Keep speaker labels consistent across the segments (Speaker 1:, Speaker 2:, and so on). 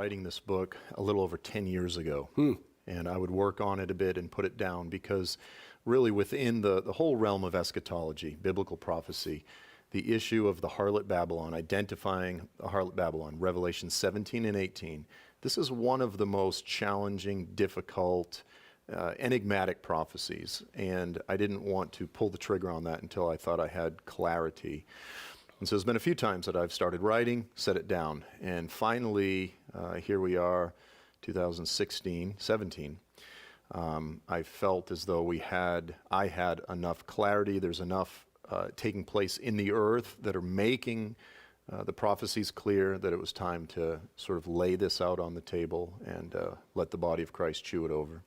Speaker 1: writing this book a little over 10 years ago. And I would work on it a bit and put it down because really within the whole realm of eschatology, biblical prophecy, the issue of the harlot Babylon, identifying the harlot Babylon, Revelation 17 and 18, this is one of the most challenging, difficult, enigmatic prophecies. And I didn't want to pull the trigger on that until I thought I had clarity. And so there's been a few times that I've started writing, set it down, and finally, here we are, 2016, 17. I felt as though I had enough clarity. There's enough taking place in the earth that are making the prophecies clear that it was time to sort of lay this out on the table and let the body of Christ chew it over.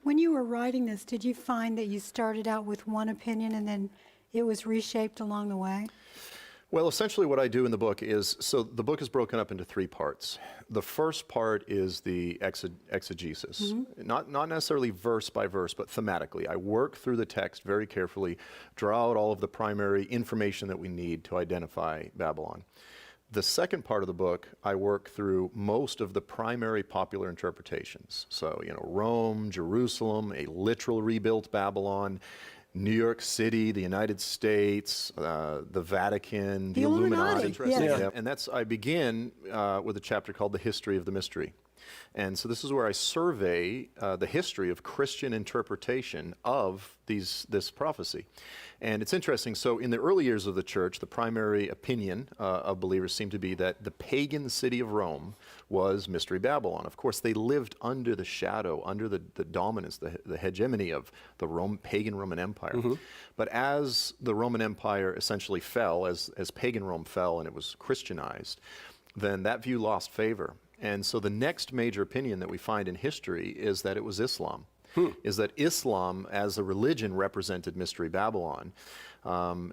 Speaker 2: When you were writing this, did you find that you started out with one opinion and then it was reshaped along the way?
Speaker 1: Well, essentially what I do in the book is, so the book is broken up into three parts. The first part is the exegesis, not necessarily verse by verse, but thematically. I work through the text very carefully, draw out all of the primary information that we need to identify Babylon. The second part of the book, I work through most of the primary popular interpretations. So, Rome, Jerusalem, a literal rebuilt Babylon, New York City, the United States, the Vatican, the Illuminati.
Speaker 2: Yes.
Speaker 1: And I begin with a chapter called The History of the Mystery. And so this is where I survey the history of Christian interpretation of this prophecy. And it's interesting, so in the early years of the church, the primary opinion of believers seemed to be that the pagan city of Rome was Mystery Babylon. Of course, they lived under the shadow, under the dominance, the hegemony of the pagan Roman Empire. But as the Roman Empire essentially fell, as pagan Rome fell and it was Christianized, then that view lost favor. And so the next major opinion that we find in history is that it was Islam. Is that Islam as a religion represented Mystery Babylon.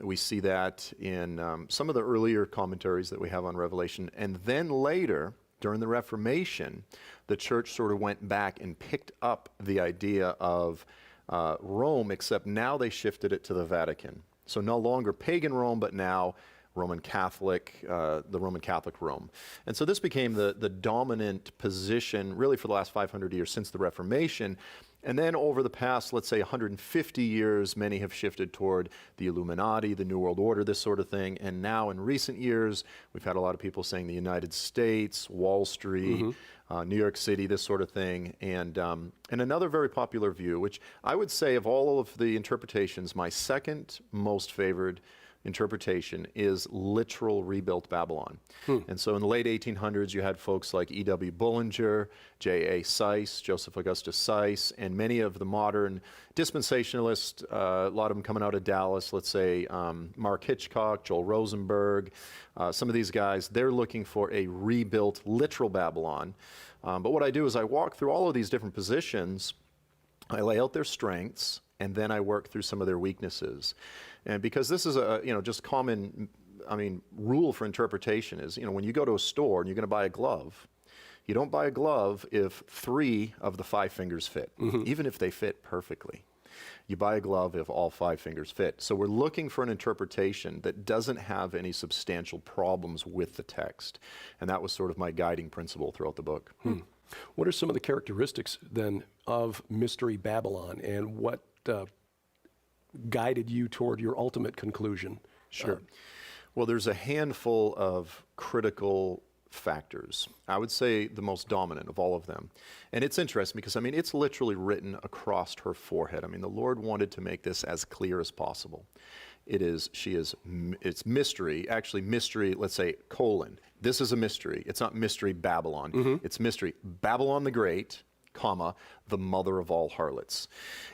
Speaker 1: We see that in some of the earlier commentaries that we have on Revelation. And then later, during the Reformation, the church sort of went back and picked up the idea of Rome, except now they shifted it to the Vatican. So no longer pagan Rome, but now Roman Catholic, the Roman Catholic Rome. And so this became the dominant position really for the last 500 years since the Reformation. And then over the past, let's say 150 years, many have shifted toward the Illuminati, the New World Order, this sort of thing. And now in recent years, we've had a lot of people saying the United States, Wall Street, New York City, this sort of thing. And another very popular view, which I would say of all of the interpretations, my second most favored interpretation is literal rebuilt Babylon. And so in the late 1800s, you had folks like E.W. Bullinger, J.A. Seiss, Joseph Augustus Seiss, and many of the modern dispensationalists, a lot of them coming out of Dallas, let's say Mark Hitchcock, Joel Rosenberg, some of these guys, they're looking for a rebuilt literal Babylon. But what I do is I walk through all of these different positions, I lay out their strengths, and then I work through some of their weaknesses. And because this is a, just common, rule for interpretation is, when you go to a store and you're going to buy a glove, you don't buy a glove if 3 of the 5 fingers fit, even if they fit perfectly. You buy a glove if all 5 fingers fit. So we're looking for an interpretation that doesn't have any substantial problems with the text. And that was sort of my guiding principle throughout the book.
Speaker 3: What are some of the characteristics then of Mystery Babylon, and what guided you toward your ultimate conclusion?
Speaker 1: Sure. Well, there's a handful of critical factors. I would say the most dominant of all of them. And it's interesting because, it's literally written across her forehead. The Lord wanted to make this as clear as possible. It's mystery, actually mystery, let's say, colon. This is a mystery. It's not Mystery Babylon. It's Mystery Babylon the Great, comma, the mother of all harlots.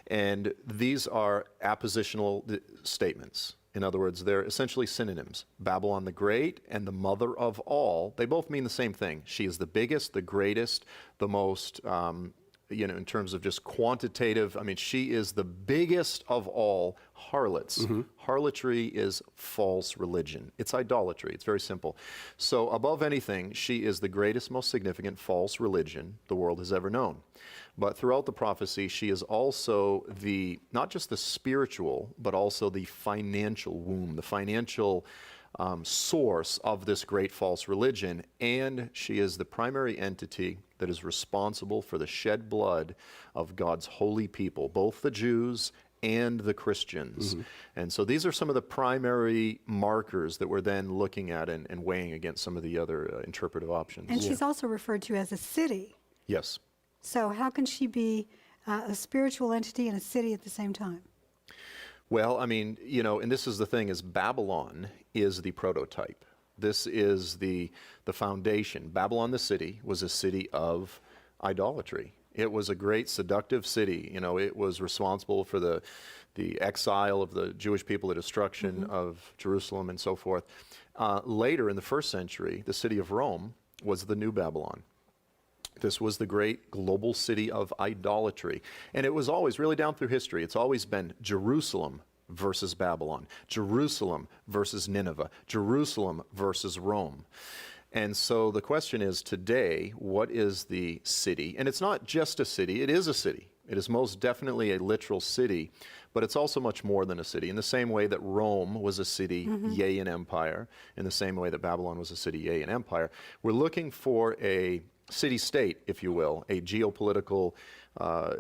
Speaker 1: And these are appositional statements. In other words, they're essentially synonyms. Babylon the Great and the mother of all, they both mean the same thing. She is the biggest, the greatest, the most, in terms of just quantitative, she is the biggest of all harlots. Harlotry is false religion. It's idolatry. It's very simple. So above anything, she is the greatest, most significant false religion the world has ever known. But throughout the prophecy, she is also not just the spiritual, but also the financial womb, the financial source of this great false religion, and she is the primary entity that is responsible for the shed blood of God's holy people, both the Jews and the Christians. And so these are some of the primary markers that we're then looking at and weighing against some of the other interpretive options.
Speaker 2: And she's also referred to as a city.
Speaker 1: Yes.
Speaker 2: So how can she be a spiritual entity and a city at the same time?
Speaker 1: Well, I mean, and this is the thing, is Babylon is the prototype. This is the foundation. Babylon the city was a city of idolatry. It was a great seductive city. It was responsible for the exile of the Jewish people, the destruction of Jerusalem, and so forth. Later in the first century, the city of Rome was the new Babylon. This was the great global city of idolatry. And it was always, really down through history, it's always been Jerusalem versus Babylon, Jerusalem versus Nineveh, Jerusalem versus Rome. And so the question is today, what is the city? And it's not just a city, it is a city. It is most definitely a literal city, but it's also much more than a city. In the same way that Rome was a city, yea, an empire, in the same way that Babylon was a city, yea, an empire, we're looking for a city-state, if you will, a geopolitical,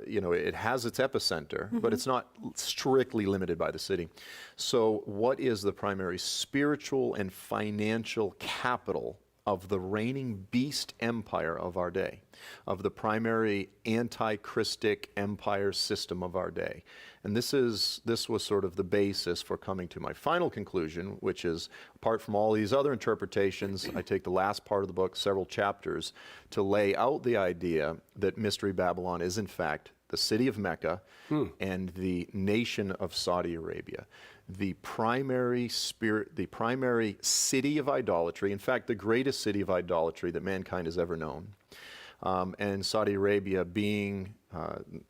Speaker 1: it has its epicenter, but it's not strictly limited by the city. So what is the primary spiritual and financial capital of the reigning beast empire of our day, of the primary anti-Christic empire system of our day? And this was sort of the basis for coming to my final conclusion, which is, apart from all these other interpretations, I take the last part of the book, several chapters, to lay out the idea that Mystery Babylon is in fact the city of Mecca and the nation of Saudi Arabia. The primary city of idolatry, in fact, the greatest city of idolatry that mankind has ever known. And Saudi Arabia being,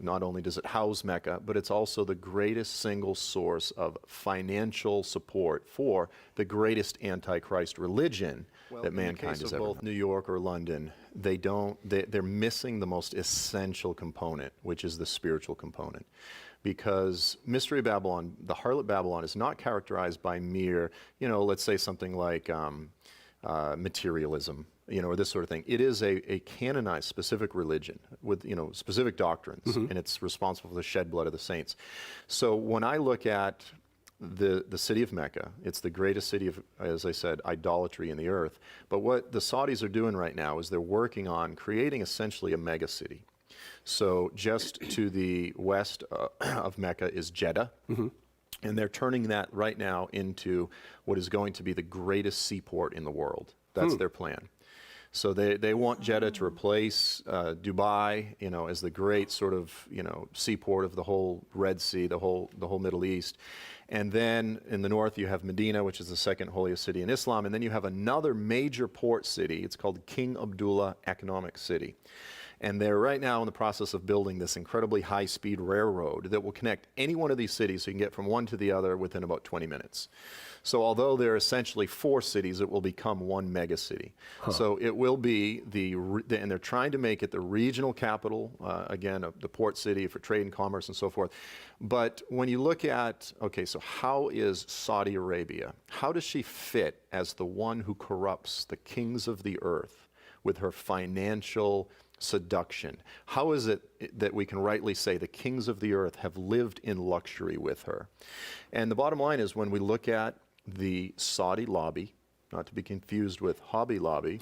Speaker 1: not only does it house Mecca, but it's also the greatest single source of financial support for the greatest antichrist religion that mankind has ever known. Both New York or London, they're missing the most essential component, which is the spiritual component. Because Mystery Babylon, the harlot Babylon, is not characterized by mere, let's say something like materialism, or this sort of thing. It is a canonized specific religion with, specific doctrines, and it's responsible for the shed blood of the saints. So when I look at the city of Mecca, it's the greatest city of, as I said, idolatry in the earth. But what the Saudis are doing right now is they're working on creating essentially a mega city. So just to the west of Mecca is Jeddah, and they're turning that right now into what is going to be the greatest seaport in the world. That's their plan. So they want Jeddah to replace Dubai, as the great sort of, seaport of the whole Red Sea, the whole Middle East. And then in the north you have Medina, which is the second holiest city in Islam. And then you have another major port city. It's called King Abdullah Economic City. And they're right now in the process of building this incredibly high-speed railroad that will connect any one of these cities so you can get from one to the other within about 20 minutes. So although there are essentially 4 cities, it will become one mega city. So it will be and they're trying to make it the regional capital, again, the port city for trade and commerce and so forth. But when you look at, okay, so how is Saudi Arabia? How does she fit as the one who corrupts the kings of the earth with her financial seduction? How is it that we can rightly say the kings of the earth have lived in luxury with her? And the bottom line is, when we look at the Saudi lobby, not to be confused with Hobby Lobby,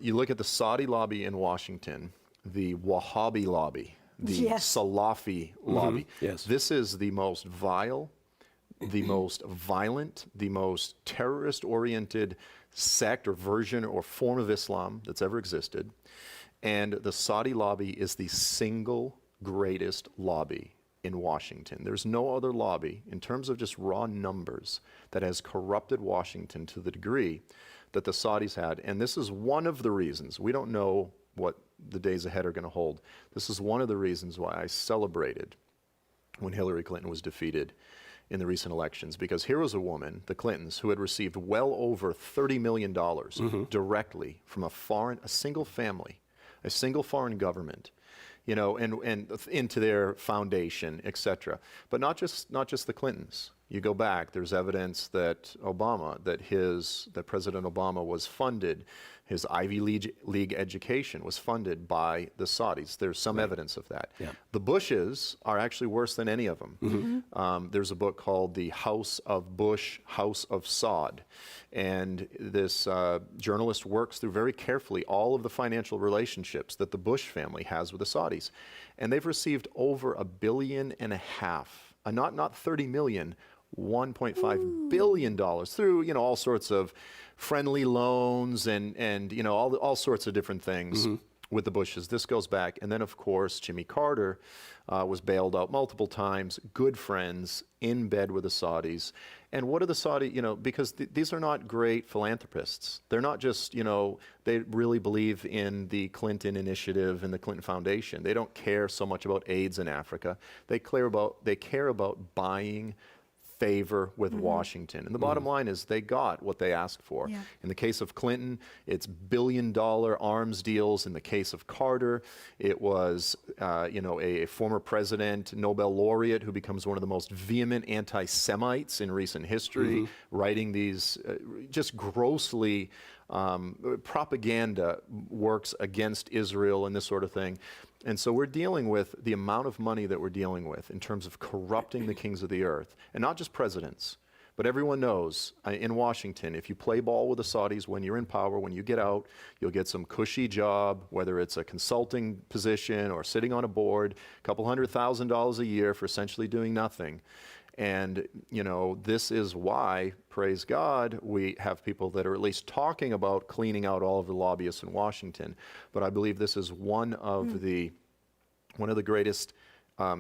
Speaker 1: you look at the Saudi lobby in Washington, the Wahhabi lobby, the Salafi lobby.
Speaker 3: Yes.
Speaker 1: This is the most vile, the most violent, the most terrorist-oriented sect or version or form of Islam that's ever existed. And the Saudi lobby is the single greatest lobby in Washington. There's no other lobby, in terms of just raw numbers, that has corrupted Washington to the degree that the Saudis had. And this is one of the reasons, we don't know what the days ahead are going to hold. This is one of the reasons why I celebrated when Hillary Clinton was defeated in the recent elections, because here was a woman, the Clintons, who had received well over $30 million directly from a single family, a single foreign government, and into their foundation, etc. But not just the Clintons. You go back, there's evidence that that President Obama was funded, his Ivy League education was funded by the Saudis. There's some evidence of that.
Speaker 3: Yeah.
Speaker 1: The Bushes are actually worse than any of them. There's a book called The House of Bush, House of Saud. And this journalist works through very carefully all of the financial relationships that the Bush family has with the Saudis. And they've received over $1.5 billion, not 30 million, $1.5 billion through, all sorts of friendly loans and all sorts of different things with the Bushes. This goes back. And then, of course, Jimmy Carter was bailed out multiple times, good friends, in bed with the Saudis. And what are the Saudi, because these are not great philanthropists. They're not just, they really believe in the Clinton Initiative and the Clinton Foundation. They don't care so much about AIDS in Africa. They care about buying favor with Washington. And the bottom line is they got what they asked for.
Speaker 2: Yeah.
Speaker 1: In the case of Clinton, it's billion-dollar arms deals. In the case of Carter, it was a former president, Nobel laureate, who becomes one of the most vehement anti-Semites in recent history, writing these just grossly propaganda works against Israel and this sort of thing. And so we're dealing with the amount of money that we're dealing with in terms of corrupting the kings of the earth, and not just presidents. But everyone knows in Washington, if you play ball with the Saudis when you're in power, when you get out, you'll get some cushy job, whether it's a consulting position or sitting on a board, a couple $100,000 a year for essentially doing nothing. And, this is why, praise God, we have people that are at least talking about cleaning out all of the lobbyists in Washington. But I believe this is one of the greatest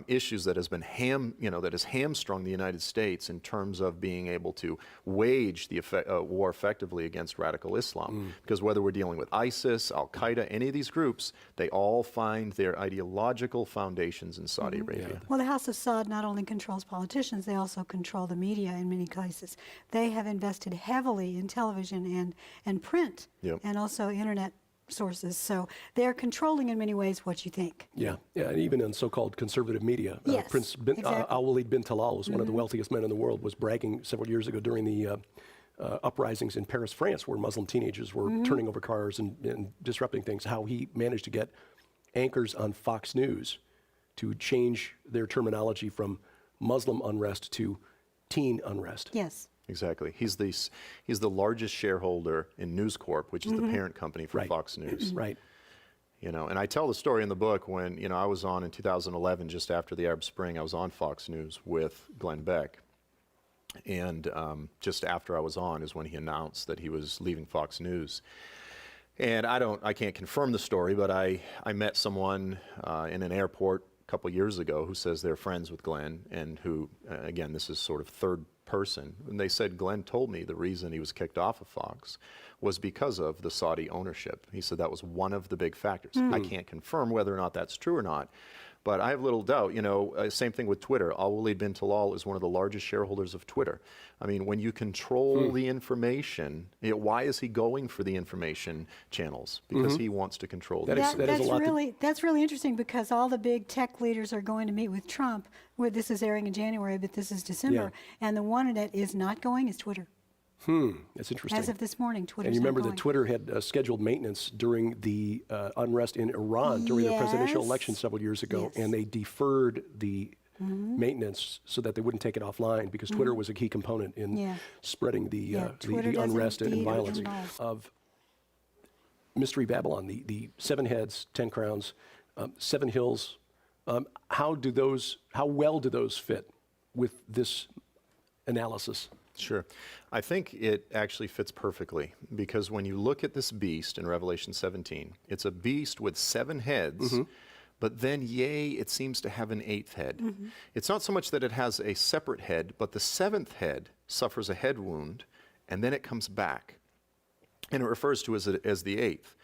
Speaker 1: issues that has been that has hamstrung the United States in terms of being able to wage the war effectively against radical Islam. Because whether we're dealing with ISIS, Al-Qaeda, any of these groups, they all find their ideological foundations in Saudi Arabia.
Speaker 2: Well, the House of Saud not only controls politicians, they also control the media in many cases. They have invested heavily in television and print, and also internet sources. So they're controlling in many ways what you think.
Speaker 3: Yeah, and even in so-called conservative media.
Speaker 2: Yes,
Speaker 3: Prince
Speaker 2: exactly.
Speaker 3: Al-Walid bin Talal was one of the wealthiest men in the world, was bragging several years ago during the uprisings in Paris, France, where Muslim teenagers were turning over cars and disrupting things, how he managed to get anchors on Fox News to change their terminology from Muslim unrest to teen unrest.
Speaker 2: Yes.
Speaker 1: Exactly. He's the largest shareholder in News Corp, which is the parent company for Fox News.
Speaker 3: Right.
Speaker 1: And I tell the story in the book when, I was on in 2011, just after the Arab Spring, I was on Fox News with Glenn Beck. And just after I was on is when he announced that he was leaving Fox News. And I can't confirm the story, but I met someone in an airport a couple years ago who says they're friends with Glenn, and who, again, this is sort of third person, and they said Glenn told me the reason he was kicked off of Fox was because of the Saudi ownership. He said that was one of the big factors. I can't confirm whether or not that's true or not, but I have little doubt. Same thing with Twitter. Al-Walid bin Talal is one of the largest shareholders of Twitter. I mean, when you control the information, why is he going for the information channels? Because he wants to control the
Speaker 2: That's really interesting, because all the big tech leaders are going to meet with Trump. This is airing in January, but this is December. And the one that is not going is Twitter.
Speaker 3: That's interesting.
Speaker 2: As of this morning, Twitter's
Speaker 3: And you remember
Speaker 2: not
Speaker 3: that Twitter had scheduled maintenance during the unrest in Iran during the presidential election several years ago, and they deferred the maintenance so that they wouldn't take it offline, because Twitter was a key component in spreading the unrest and violence of Mystery Babylon, the 7 heads, 10 crowns, 7 hills. How well do those fit with this analysis?
Speaker 1: Sure. I think it actually fits perfectly, because when you look at this beast in Revelation 17, it's a beast with 7 heads, but then, it seems to have an 8th head. It's not so much that it has a separate head, but the 7th head suffers a head wound, and then it comes back. And it refers to it as the 8th.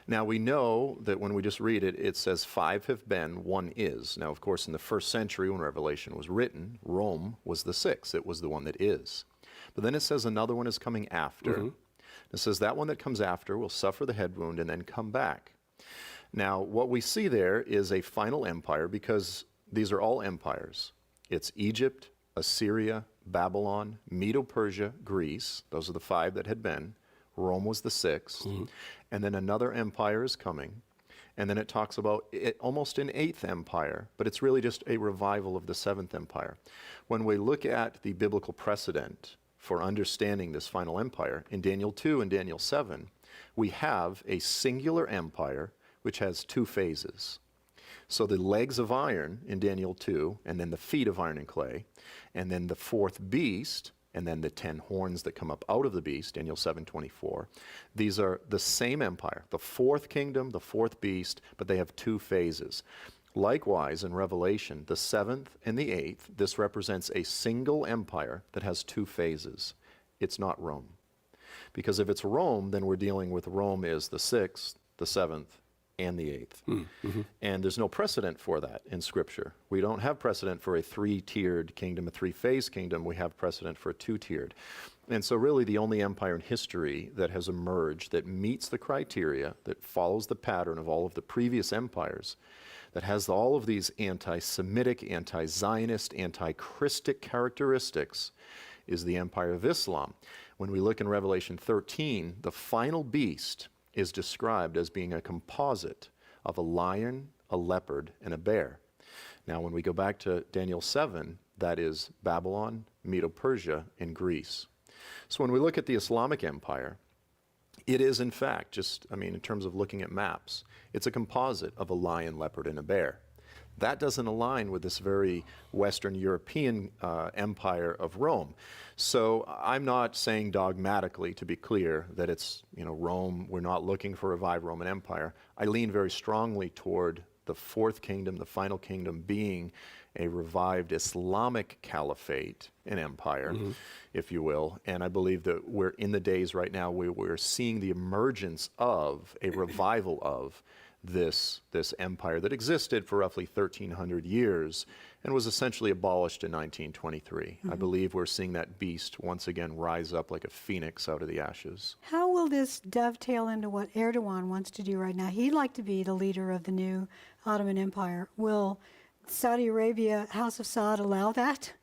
Speaker 1: Now, we know that when we just read it, it says 5 have been, 1 is. Now, of course, in the 1st century when Revelation was written, Rome was the 6th. It was the one that is. But then it says another one is coming after. It says that one that comes after will suffer the head wound and then come back. Now, what we see there is a final empire, because these are all empires. It's Egypt, Assyria, Babylon, Medo-Persia, Greece. Those are the 5 that had been. Rome was the 6th. And then another empire is coming. And then it talks about it, almost an 8th empire, but it's really just a revival of the 7th empire. When we look at the biblical precedent for understanding this final empire, in Daniel 2 and Daniel 7, we have a singular empire which has 2 phases. So the legs of iron in Daniel 2, and then the feet of iron and clay, and then the 4th beast, and then the 10 horns that come up out of the beast, Daniel 7:24. These are the same empire, the 4th kingdom, the 4th beast, but they have 2 phases. Likewise, in Revelation, the 7th and the 8th, this represents a single empire that has 2 phases. It's not Rome. Because if it's Rome, then we're dealing with Rome is the 6th, the 7th, and the 8th. And there's no precedent for that in Scripture. We don't have precedent for a 3-tiered kingdom, a 3-phase kingdom. We have precedent for a 2-tiered. And so really the only empire in history that has emerged that meets the criteria, that follows the pattern of all of the previous empires, that has all of these anti-Semitic, anti-Zionist, anti-Christic characteristics, is the Empire of Islam. When we look in Revelation 13, the final beast is described as being a composite of a lion, a leopard, and a bear. Now, when we go back to Daniel 7, that is Babylon, Medo-Persia, and Greece. So when we look at the Islamic Empire, it is in fact just, in terms of looking at maps, it's a composite of a lion, leopard, and a bear. That doesn't align with this very Western European empire of Rome. So I'm not saying dogmatically, to be clear, that it's, Rome, we're not looking for a revived Roman Empire. I lean very strongly toward the 4th kingdom, the final kingdom, being a revived Islamic caliphate, an empire, if you will. And I believe that we're in the days right now where we're seeing the emergence of a revival of this empire that existed for roughly 1,300 years and was essentially abolished in 1923. I believe we're seeing that beast once again rise up like a phoenix out of the ashes.
Speaker 2: How will this dovetail into what Erdogan wants to do right now? He'd like to be the leader of the new Ottoman Empire. Will Saudi Arabia, House of Saud, allow that?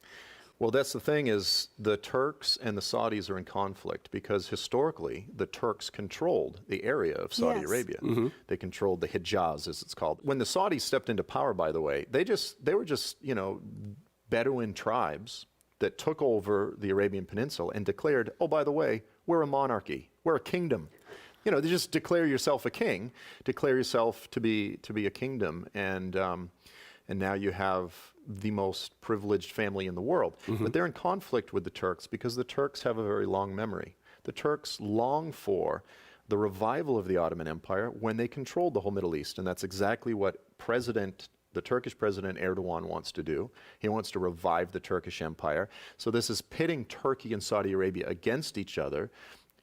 Speaker 1: Well, that's the thing, is the Turks and the Saudis are in conflict because historically the Turks controlled the area of Saudi Arabia. They controlled the Hijaz, as it's called. When the Saudis stepped into power, by the way, they were just, Bedouin tribes that took over the Arabian Peninsula and declared, oh, by the way, we're a monarchy, we're a kingdom. They just declare yourself a king, declare yourself to be a kingdom, and now you have the most privileged family in the world. But they're in conflict with the Turks because the Turks have a very long memory. The Turks long for the revival of the Ottoman Empire when they controlled the whole Middle East, and that's exactly what the Turkish President Erdogan wants to do. He wants to revive the Turkish Empire. So this is pitting Turkey and Saudi Arabia against each other.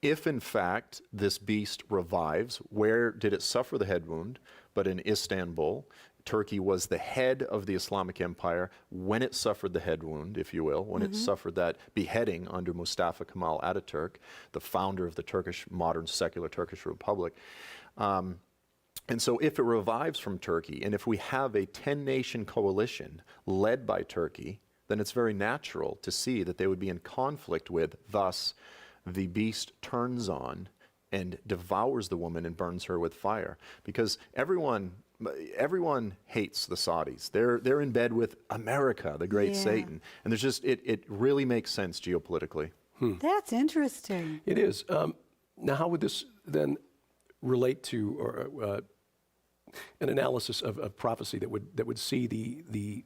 Speaker 1: If in fact this beast revives, where did it suffer the head wound? But in Istanbul. Turkey was the head of the Islamic Empire when it suffered the head wound, if you will, when it suffered that beheading under Mustafa Kemal Ataturk, the founder of the modern secular Turkish Republic. And so if it revives from Turkey, and if we have a 10-nation coalition led by Turkey, then it's very natural to see that they would be in conflict with, thus, the beast turns on and devours the woman and burns her with fire. Because everyone hates the Saudis. They're in bed with America, the great Satan. And there's just, it really makes sense geopolitically.
Speaker 2: That's interesting.
Speaker 3: It is. Now, how would this then relate to an analysis of prophecy that would see the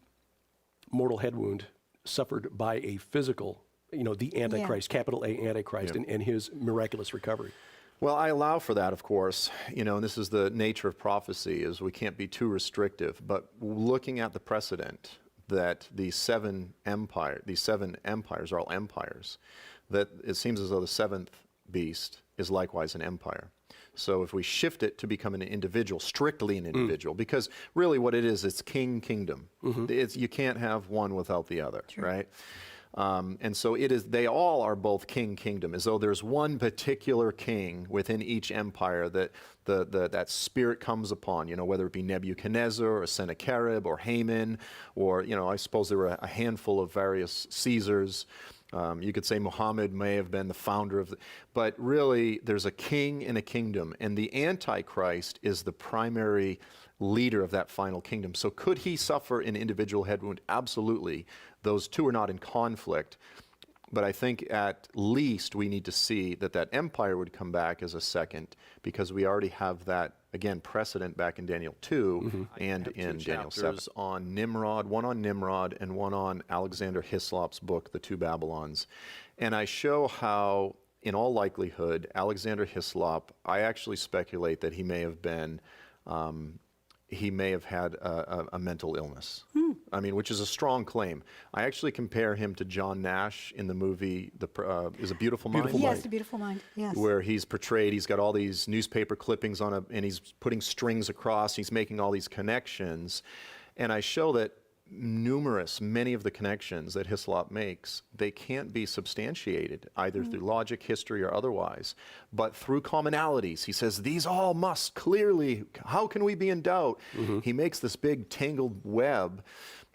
Speaker 3: mortal head wound suffered by a physical, the Antichrist, capital A Antichrist, and his miraculous recovery?
Speaker 1: Well, I allow for that, of course, and this is the nature of prophecy, is we can't be too restrictive, but looking at the precedent that these 7 empires are all empires, that it seems as though the 7th beast is likewise an empire. So if we shift it to become an individual, strictly an individual, because really what it is, it's kingdom. You can't have one without the other, right? And so it is, they all are both kingdom, as though there's one particular king within each empire that that spirit comes upon, whether it be Nebuchadnezzar or Sennacherib or Haman, or, I suppose there were a handful of various Caesars. You could say Muhammad may have been the founder of but really there's a king and a kingdom, and the Antichrist is the primary leader of that final kingdom. So could he suffer an individual head wound? Absolutely. Those two are not in conflict. But I think at least we need to see that empire would come back as a second, because we already have that, again, precedent back in Daniel 2 and in Daniel 7. On Nimrod, one on Nimrod and one on Alexander Hislop's book, The Two Babylons. And I show how, in all likelihood, Alexander Hislop, I actually speculate that he may have been, he may have had a mental illness. I mean, which is a strong claim. I actually compare him to John Nash in the movie Is a Beautiful Mind?
Speaker 2: Yes, A Beautiful Mind, yes.
Speaker 1: Where he's portrayed, he's got all these newspaper clippings and he's putting strings across, he's making all these connections. And I show that many of the connections that Hislop makes, they can't be substantiated either through logic, history, or otherwise, but through commonalities. He says, these all must clearly, how can we be in doubt? He makes this big tangled web,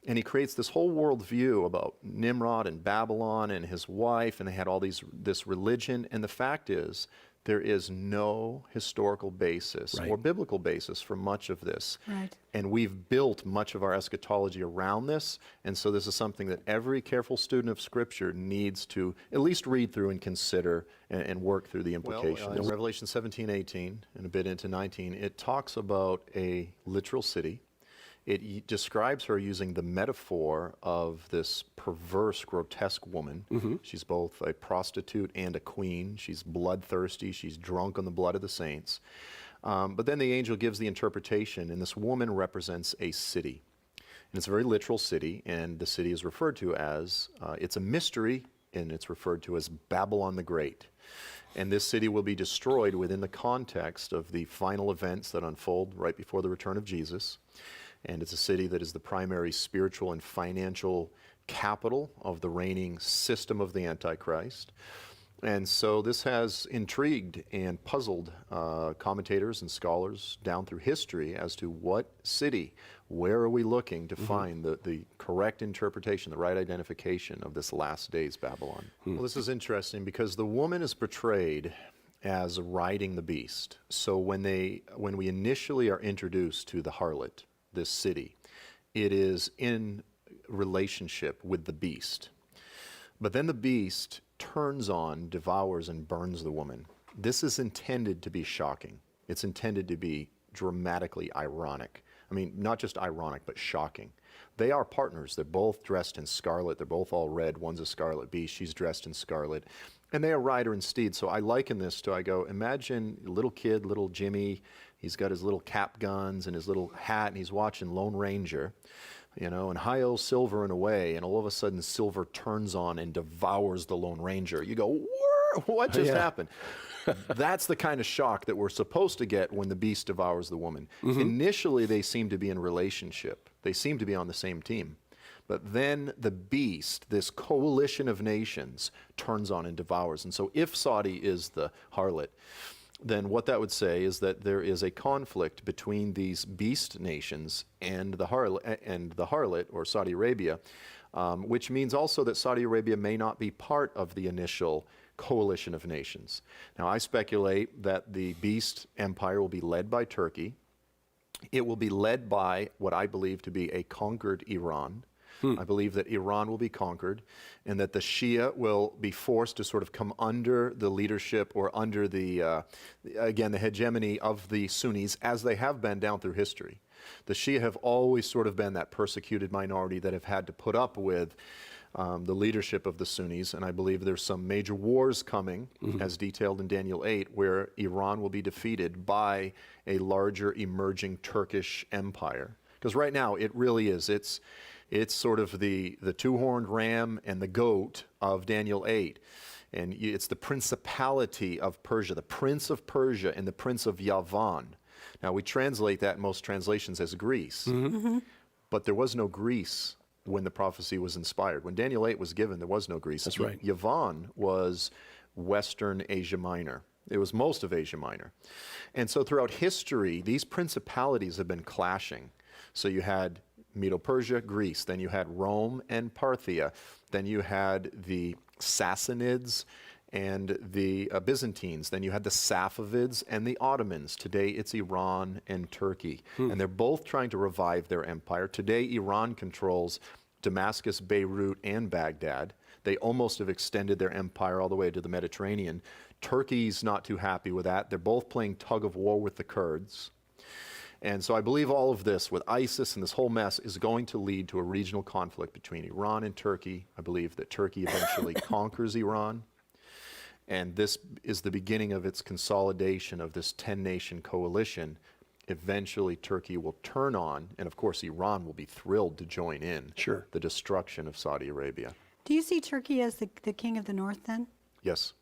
Speaker 1: and he creates this whole worldview about Nimrod and Babylon and his wife, and they had all this religion, and the fact is, there is no historical basis or biblical basis for much of this. And we've built much of our eschatology around this, and so this is something that every careful student of Scripture needs to at least read through and consider and work through the implications. In Revelation 17, 18, and a bit into 19, it talks about a literal city. It describes her using the metaphor of this perverse, grotesque woman. She's both a prostitute and a queen. She's bloodthirsty. She's drunk on the blood of the saints. But then the angel gives the interpretation, and this woman represents a city. And it's a very literal city, and the city is referred to as, it's a mystery, and it's referred to as Babylon the Great. And this city will be destroyed within the context of the final events that unfold right before the return of Jesus. And it's a city that is the primary spiritual and financial capital of the reigning system of the Antichrist. And so this has intrigued and puzzled commentators and scholars down through history as to what city, where are we looking to find the correct interpretation, the right identification of this last days Babylon. Well, this is interesting because the woman is portrayed as riding the beast. So when we initially are introduced to the harlot, this city, it is in relationship with the beast. But then the beast turns on, devours, and burns the woman. This is intended to be shocking. It's intended to be dramatically ironic. I mean, not just ironic, but shocking. They are partners. They're both dressed in scarlet. They're both all red. One's a scarlet beast. She's dressed in scarlet. And they are rider and steed. So I liken this to, I go, imagine a little kid, little Jimmy. He's got his little cap guns and his little hat, and he's watching Lone Ranger, and hi-yo Silver and away, and all of a sudden Silver turns on and devours the Lone Ranger. You go, what just happened? That's the kind of shock that we're supposed to get when the beast devours the woman. Initially, they seem to be in relationship. They seem to be on the same team. But then the beast, this coalition of nations, turns on and devours. And so if Saudi is the harlot, then what that would say is that there is a conflict between these beast nations and the harlot, or Saudi Arabia, which means also that Saudi Arabia may not be part of the initial coalition of nations. Now, I speculate that the beast empire will be led by Turkey. It will be led by what I believe to be a conquered Iran. I believe that Iran will be conquered, and that the Shia will be forced to sort of come under the leadership or under the hegemony of the Sunnis, as they have been down through history. The Shia have always sort of been that persecuted minority that have had to put up with the leadership of the Sunnis, and I believe there's some major wars coming, as detailed in Daniel 8, where Iran will be defeated by a larger emerging Turkish empire. Because right now, it really is. It's sort of the two-horned ram and the goat of Daniel 8. And it's the principality of Persia, the prince of Persia and the prince of Yavan. Now, we translate that in most translations as Greece. But there was no Greece when the prophecy was inspired. When Daniel 8 was given, there was no Greece.
Speaker 3: That's right.
Speaker 1: Yavan was Western Asia Minor. It was most of Asia Minor. And so throughout history, these principalities have been clashing. So you had Medo-Persia, Greece, then you had Rome and Parthia, then you had the Sassanids and the Byzantines, then you had the Safavids and the Ottomans. Today it's Iran and Turkey. And they're both trying to revive their empire. Today Iran controls Damascus, Beirut, and Baghdad. They almost have extended their empire all the way to the Mediterranean. Turkey's not too happy with that. They're both playing tug of war with the Kurds. And so I believe all of this with ISIS and this whole mess is going to lead to a regional conflict between Iran and Turkey. I believe that Turkey eventually conquers Iran. And this is the beginning of its consolidation of this 10-nation coalition. Eventually, Turkey will turn on, and of course, Iran will be thrilled to join in the destruction of Saudi Arabia.
Speaker 2: Do you see Turkey as the king of the north then?
Speaker 1: Yes.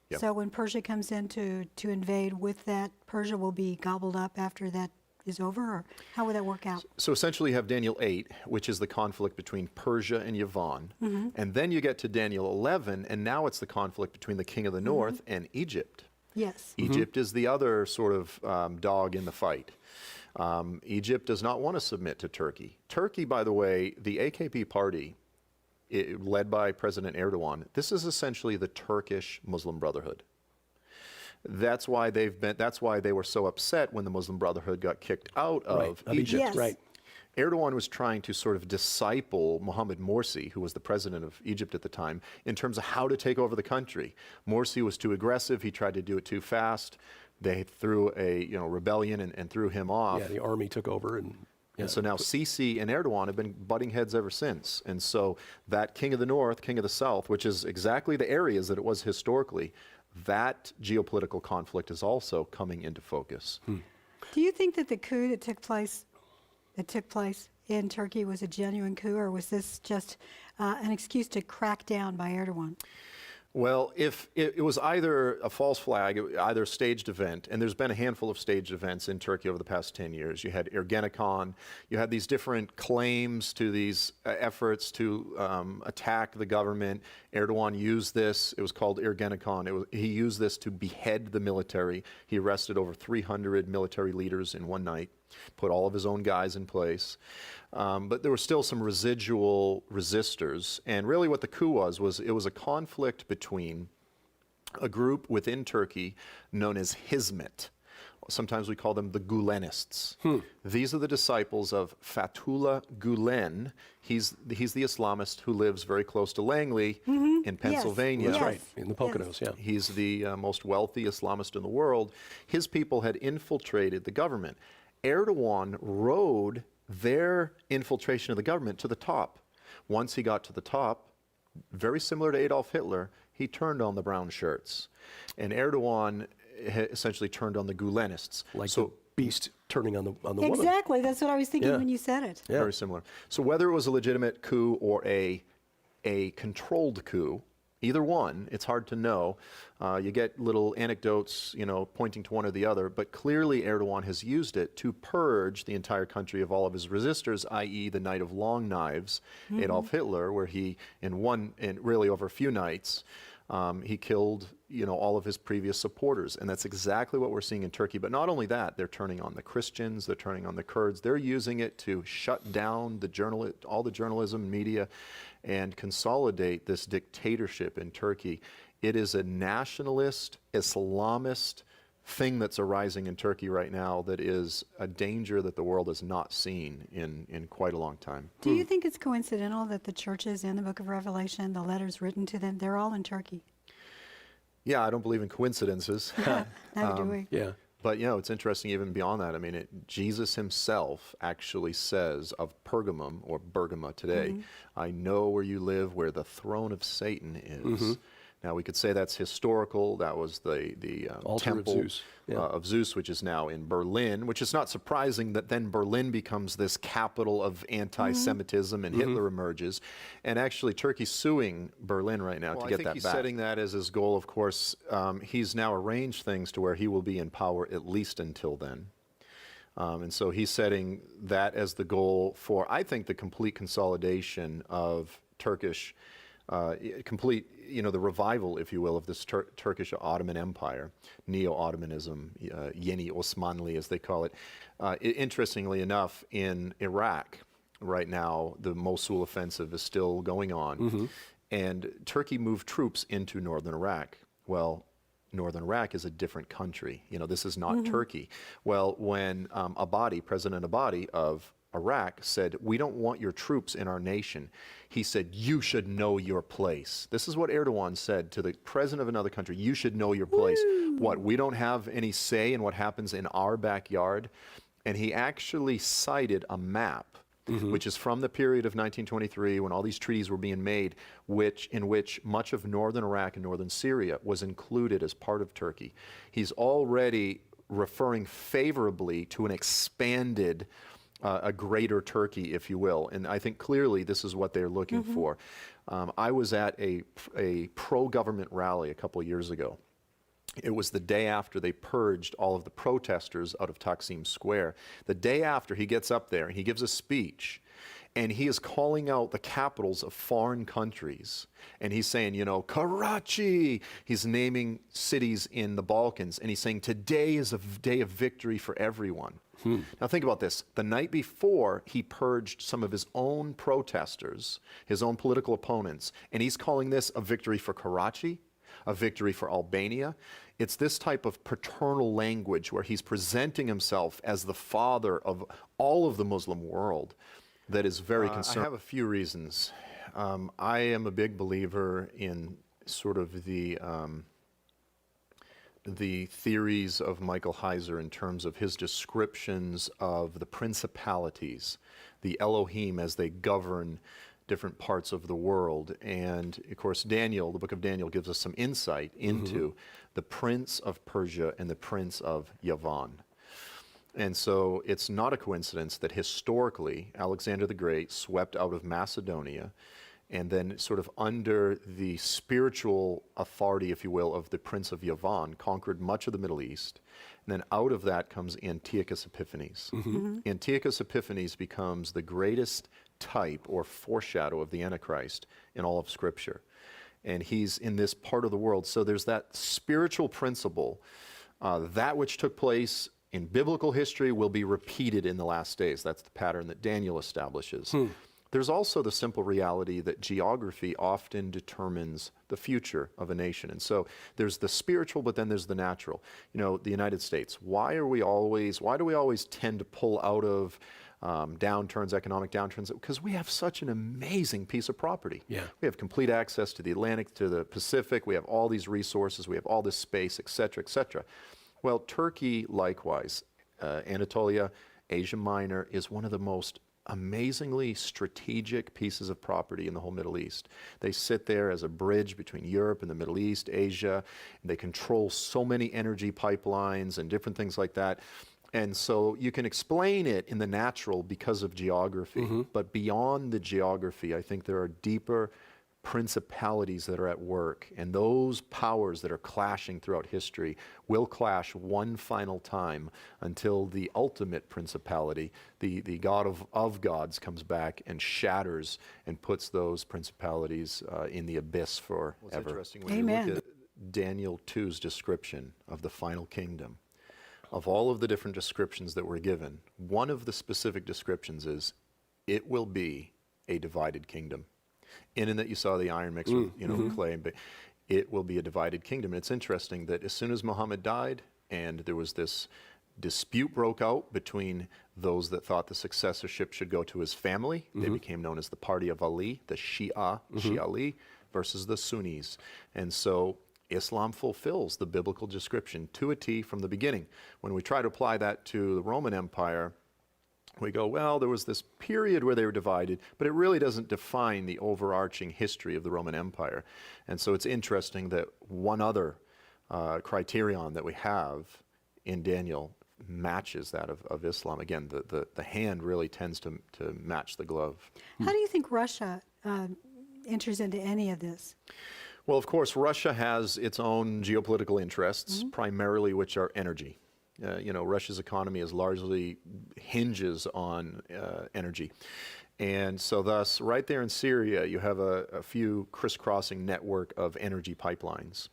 Speaker 1: Yep.
Speaker 2: So when Persia comes in to invade with that, Persia will be gobbled up after that is over, or how would that work out?
Speaker 1: So essentially you have Daniel 8, which is the conflict between Persia and Yavan. And then you get to Daniel 11, and now it's the conflict between the king of the north and Egypt.
Speaker 2: Yes.
Speaker 1: Egypt is the other sort of dog in the fight. Egypt does not want to submit to Turkey. Turkey, by the way, the AKP party, led by President Erdogan, this is essentially the Turkish Muslim Brotherhood. That's why they were so upset when the Muslim Brotherhood got kicked out of Egypt.
Speaker 2: Yes.
Speaker 3: Right.
Speaker 1: Erdogan was trying to sort of disciple Mohamed Morsi, who was the president of Egypt at the time, in terms of how to take over the country. Morsi was too aggressive. He tried to do it too fast. They threw a rebellion and threw him off.
Speaker 3: Yeah, the army took over. And
Speaker 1: so now Sisi and Erdogan have been butting heads ever since. And so that king of the north, king of the south, which is exactly the areas that it was historically, that geopolitical conflict is also coming into focus.
Speaker 2: Do you think that the coup that took place in Turkey was a genuine coup, or was this just an excuse to crack down by Erdogan?
Speaker 1: Well, if it was either a false flag, either a staged event, and there's been a handful of staged events in Turkey over the past 10 years. You had Ergenekon, you had these different claims to these efforts to attack the government. Erdogan used this, it was called Ergenekon. He used this to behead the military. He arrested over 300 military leaders in one night, put all of his own guys in place. But there were still some residual resistors. And really what the coup was it was a conflict between a group within Turkey known as Hizmet. Sometimes we call them the Gulenists. These are the disciples of Fethullah Gulen. He's the Islamist who lives very close to Langley in Pennsylvania.
Speaker 3: That's right, in the Poconos, yeah.
Speaker 1: He's the most wealthy Islamist in the world. His people had infiltrated the government. Erdogan rode their infiltration of the government to the top. Once he got to the top, very similar to Adolf Hitler, he turned on the brown shirts. And Erdogan essentially turned on the Gulenists.
Speaker 3: Like the beast turning on the woman.
Speaker 2: Exactly, that's what I was thinking when you said it.
Speaker 1: Yeah. Very similar. So whether it was a legitimate coup or a controlled coup, either one, it's hard to know. You get little anecdotes, pointing to one or the other, but clearly Erdogan has used it to purge the entire country of all of his resistors, i.e. the Night of Long Knives, Adolf Hitler, where he, in really over a few nights, he killed, all of his previous supporters. And that's exactly what we're seeing in Turkey. But not only that, they're turning on the Christians, they're turning on the Kurds. They're using it to shut down all the journalism and media and consolidate this dictatorship in Turkey. It is a nationalist, Islamist thing that's arising in Turkey right now that is a danger that the world has not seen in quite a long time.
Speaker 2: Do you think it's coincidental that the churches in the book of Revelation, the letters written to them, they're all in Turkey?
Speaker 1: Yeah, I don't believe in coincidences.
Speaker 2: Neither do we.
Speaker 3: Yeah.
Speaker 1: But, it's interesting even beyond that. I mean, Jesus himself actually says of Pergamum, or Bergama today, I know where you live, where the throne of Satan is. Now, we could say that's historical. That was the temple
Speaker 3: of Zeus.
Speaker 1: Of Zeus, which is now in Berlin, which is not surprising that then Berlin becomes this capital of anti-Semitism and Hitler emerges. And actually, Turkey's suing Berlin right now to get that back. I think he's setting that as his goal, of course. He's now arranged things to where he will be in power at least until then. And so he's setting that as the goal for, I think, the complete consolidation of Turkish, complete, the revival, if you will, of this Turkish Ottoman Empire, Neo-Ottomanism, Yeni Osmanli, as they call it. Interestingly enough, in Iraq right now, the Mosul offensive is still going on, and Turkey moved troops into northern Iraq. Well, northern Iraq is a different country. This is not Turkey. Well, when President Abadi of Iraq said, "We don't want your troops in our nation," he said, "You should know your place." This is what Erdogan said to the president of another country. "You should know your place." What, we don't have any say in what happens in our backyard? And he actually cited a map, which is from the period of 1923 when all these treaties were being made, in which much of northern Iraq and northern Syria was included as part of Turkey. He's already referring favorably to an expanded, a greater Turkey, if you will. And I think clearly this is what they're looking for. I was at a pro-government rally a couple of years ago. It was the day after they purged all of the protesters out of Taksim Square. The day after, he gets up there and he gives a speech, and he is calling out the capitals of foreign countries. And he's saying, Karachi. He's naming cities in the Balkans, and he's saying today is a day of victory for everyone. Now think about this. The night before, he purged some of his own protesters, his own political opponents, and he's calling this a victory for Karachi, a victory for Albania. It's this type of paternal language where he's presenting himself as the father of all of the Muslim world that is very concerning. I have a few reasons. I am a big believer in sort of the theories of Michael Heiser in terms of his descriptions of the principalities, the Elohim as they govern different parts of the world. And of course, Daniel, the book of Daniel, gives us some insight into the prince of Persia and the prince of Yavan. And so it's not a coincidence that historically Alexander the Great swept out of Macedonia, and then sort of under the spiritual authority, if you will, of the prince of Yavan, conquered much of the Middle East. And then out of that comes Antiochus Epiphanes. Antiochus Epiphanes becomes the greatest type or foreshadow of the Antichrist in all of Scripture. And he's in this part of the world. So there's that spiritual principle, that which took place in biblical history will be repeated in the last days. That's the pattern that Daniel establishes. There's also the simple reality that geography often determines the future of a nation. And so there's the spiritual, but then there's the natural. The United States, why do we always tend to pull out of downturns, economic downturns? Because we have such an amazing piece of property.
Speaker 3: Yeah.
Speaker 1: We have complete access to the Atlantic, to the Pacific. We have all these resources. We have all this space, et cetera, et cetera. Well, Turkey, likewise, Anatolia, Asia Minor, is one of the most amazingly strategic pieces of property in the whole Middle East. They sit there as a bridge between Europe and the Middle East, Asia. And they control so many energy pipelines and different things like that. And so you can explain it in the natural because of geography. But beyond the geography, I think there are deeper principalities that are at work, and those powers that are clashing throughout history will clash one final time until the ultimate principality, the God of gods, comes back and shatters and puts those principalities in the abyss forever. It's interesting when you look at Daniel 2's description of the final kingdom. Of all of the different descriptions that were given, one of the specific descriptions is, it will be a divided kingdom. In that you saw the iron mixed with clay, but it will be a divided kingdom. And it's interesting that as soon as Muhammad died and there was this dispute broke out between those that thought the successorship should go to his family, they became known as the party of Ali, the Shia Ali, versus the Sunnis. And so Islam fulfills the biblical description to a T from the beginning. When we try to apply that to the Roman Empire, we go, well, there was this period where they were divided, but it really doesn't define the overarching history of the Roman Empire. And so it's interesting that one other criterion that we have in Daniel matches that of Islam. Again, the hand really tends to match the glove.
Speaker 2: How do you think Russia enters into any of this?
Speaker 1: Well, of course, Russia has its own geopolitical interests, primarily which are energy. Russia's economy is largely hinges on energy. And so thus, right there in Syria, you have a few crisscrossing network of energy pipelines.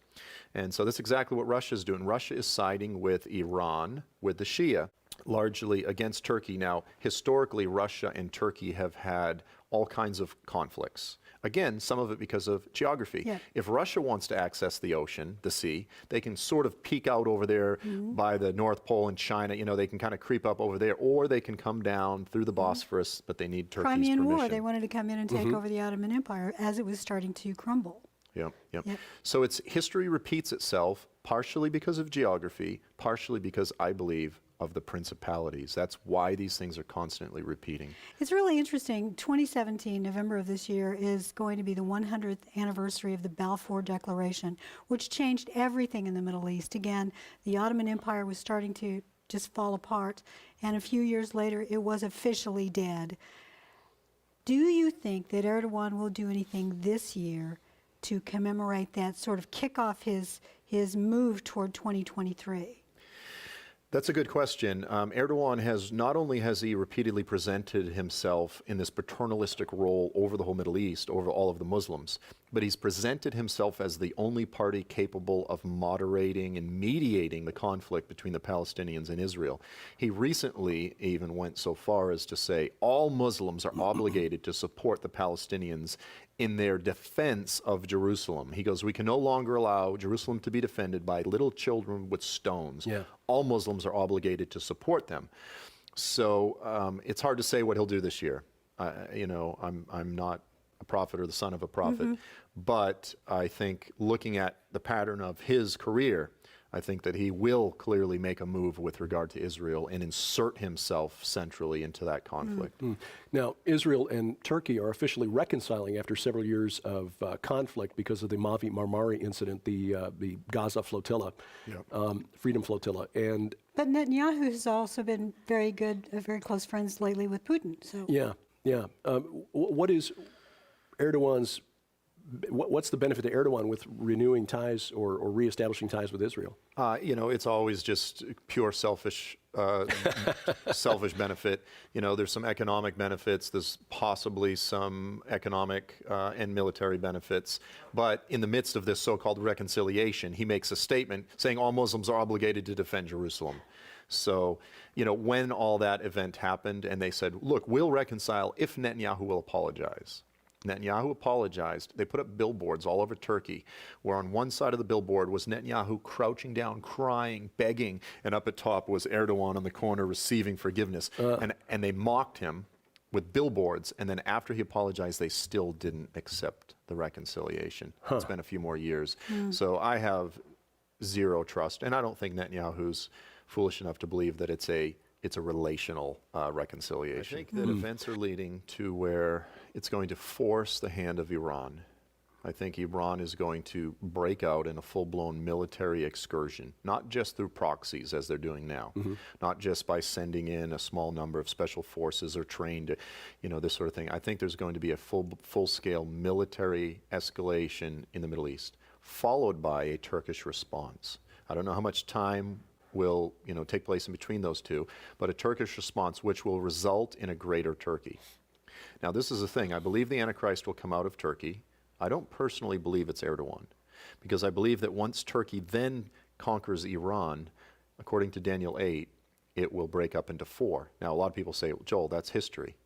Speaker 1: And so that's exactly what Russia is doing. Russia is siding with Iran, with the Shia, largely against Turkey. Now, historically, Russia and Turkey have had all kinds of conflicts. Again, some of it because of geography. Yeah. If Russia wants to access the ocean, the sea, they can sort of peek out over there by the North Pole in China. They can kind of creep up over there, or they can come down through the Bosphorus, but they need Turkey's
Speaker 2: Crimean
Speaker 1: permission.
Speaker 2: War, they wanted to come in and take over the Ottoman Empire as it was starting to crumble.
Speaker 1: Yep. So history repeats itself, partially because of geography, partially because I believe of the principalities. That's why these things are constantly repeating.
Speaker 2: It's really interesting. 2017, November of this year, is going to be the 100th anniversary of the Balfour Declaration, which changed everything in the Middle East. Again, the Ottoman Empire was starting to just fall apart, and a few years later, it was officially dead. Do you think that Erdogan will do anything this year to commemorate that, sort of kick off his move toward 2023?
Speaker 1: That's a good question. Erdogan has, not only has he repeatedly presented himself in this paternalistic role over the whole Middle East, over all of the Muslims, but he's presented himself as the only party capable of moderating and mediating the conflict between the Palestinians and Israel. He recently even went so far as to say all Muslims are obligated to support the Palestinians in their defense of Jerusalem. He goes, we can no longer allow Jerusalem to be defended by little children with stones. Yeah. All Muslims are obligated to support them. So it's hard to say what he'll do this year. I'm not a prophet or the son of a prophet, but I think looking at the pattern of his career, I think that he will clearly make a move with regard to Israel and insert himself centrally into that conflict.
Speaker 3: Now, Israel and Turkey are officially reconciling after several years of conflict because of the Mavi Marmari incident, the Gaza flotilla, Freedom Flotilla.
Speaker 2: But Netanyahu has also been very close friends lately with Putin. So
Speaker 3: what is Erdogan's? What's the benefit to Erdogan with renewing ties or reestablishing ties with Israel?
Speaker 1: It's always just pure selfish benefit. There's some economic benefits. There's possibly some economic and military benefits. But in the midst of this so-called reconciliation, he makes a statement saying all Muslims are obligated to defend Jerusalem. So, when all that event happened and they said, look, we'll reconcile if Netanyahu will apologize. Netanyahu apologized. They put up billboards all over Turkey, where on one side of the billboard was Netanyahu crouching down, crying, begging, and up at top was Erdogan on the corner receiving forgiveness. And they mocked him with billboards, and then after he apologized, they still didn't accept the reconciliation. It's been a few more years. So I have zero trust, and I don't think Netanyahu's foolish enough to believe that it's a relational reconciliation. I think that events are leading to where it's going to force the hand of Iran. I think Iran is going to break out in a full-blown military excursion, not just through proxies as they're doing now, not just by sending in a small number of special forces or trained, this sort of thing. I think there's going to be a full-scale military escalation in the Middle East, followed by a Turkish response. I don't know how much time will take place in between those two, but a Turkish response which will result in a greater Turkey. Now, this is the thing. I believe the Antichrist will come out of Turkey. I don't personally believe it's Erdogan, because I believe that once Turkey then conquers Iran, according to Daniel 8, it will break up into four. Now, a lot of people say, Joel, that's history.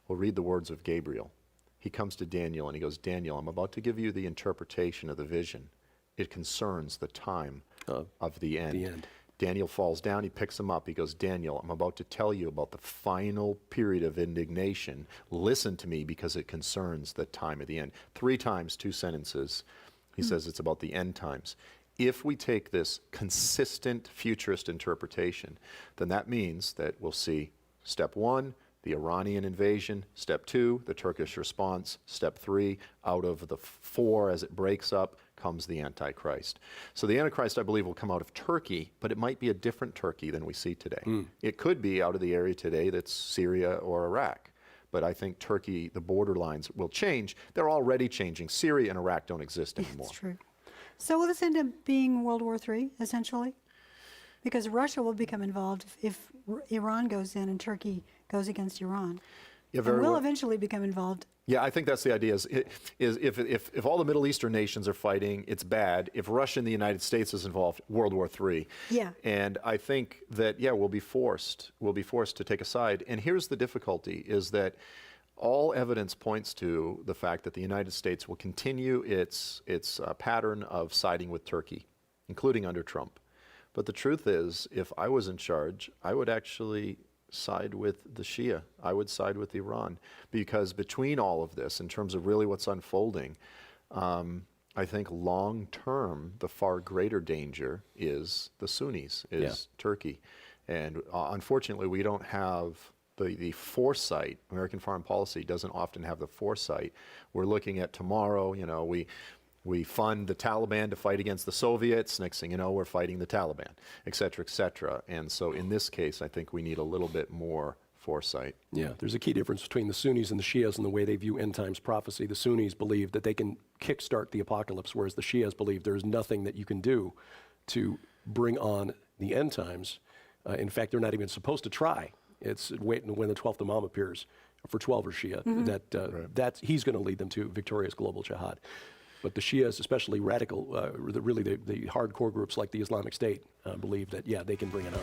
Speaker 1: Well, read the words of Gabriel. He comes to Daniel and he goes, Daniel, I'm about to give you the interpretation of the vision. It concerns the time of the end. Daniel falls down, he picks him up, he goes, Daniel, I'm about to tell you about the final period of indignation. Listen to me because it concerns the time of the end. 3 times, 2 sentences, he says it's about the end times. If we take this consistent futurist interpretation, then that means that we'll see step 1, the Iranian invasion, step 2, the Turkish response, step 3, out of the 4 as it breaks up, comes the Antichrist. So the Antichrist, I believe, will come out of Turkey, but it might be a different Turkey than we see today. It could be out of the area today that's Syria or Iraq. But I think Turkey, the borderlines will change. They're already changing. Syria and Iraq don't exist anymore.
Speaker 2: That's true. So will this end up being World War III, essentially? because Russia will become involved if Iran goes in and Turkey goes against Iran.
Speaker 1: Yeah,
Speaker 2: And
Speaker 1: very
Speaker 2: we'll
Speaker 1: well.
Speaker 2: eventually become involved.
Speaker 1: Yeah, I think that's the idea. Is if all the Middle Eastern nations are fighting, it's bad. If Russia and the United States is involved, World War III.
Speaker 2: Yeah.
Speaker 1: And I think that we'll be forced to take a side. And here's the difficulty: is that all evidence points to the fact that the United States will continue its pattern of siding with Turkey, including under Trump. But the truth is, if I was in charge, I would actually side with the Shia. I would side with Iran, because between all of this, in terms of really what's unfolding, I think long term, the far greater danger is the Sunnis, Turkey. And unfortunately, we don't have the foresight. American foreign policy doesn't often have the foresight. We're looking at tomorrow, we fund the Taliban to fight against the Soviets. Next thing you know, we're fighting the Taliban, et cetera, et cetera. And so in this case, I think we need a little bit more foresight.
Speaker 3: Yeah, there's a key difference between the Sunnis and the Shias in the way they view end times prophecy. The Sunnis believe that they can kickstart the apocalypse, whereas the Shias believe there's nothing that you can do to bring on the end times. In fact, they're not even supposed to try. It's waiting when the 12th Imam appears for 12 or Shia, that he's going to lead them to victorious global jihad. But the Shias, especially radical, really the hardcore groups like the Islamic State, believe that, they can bring it on.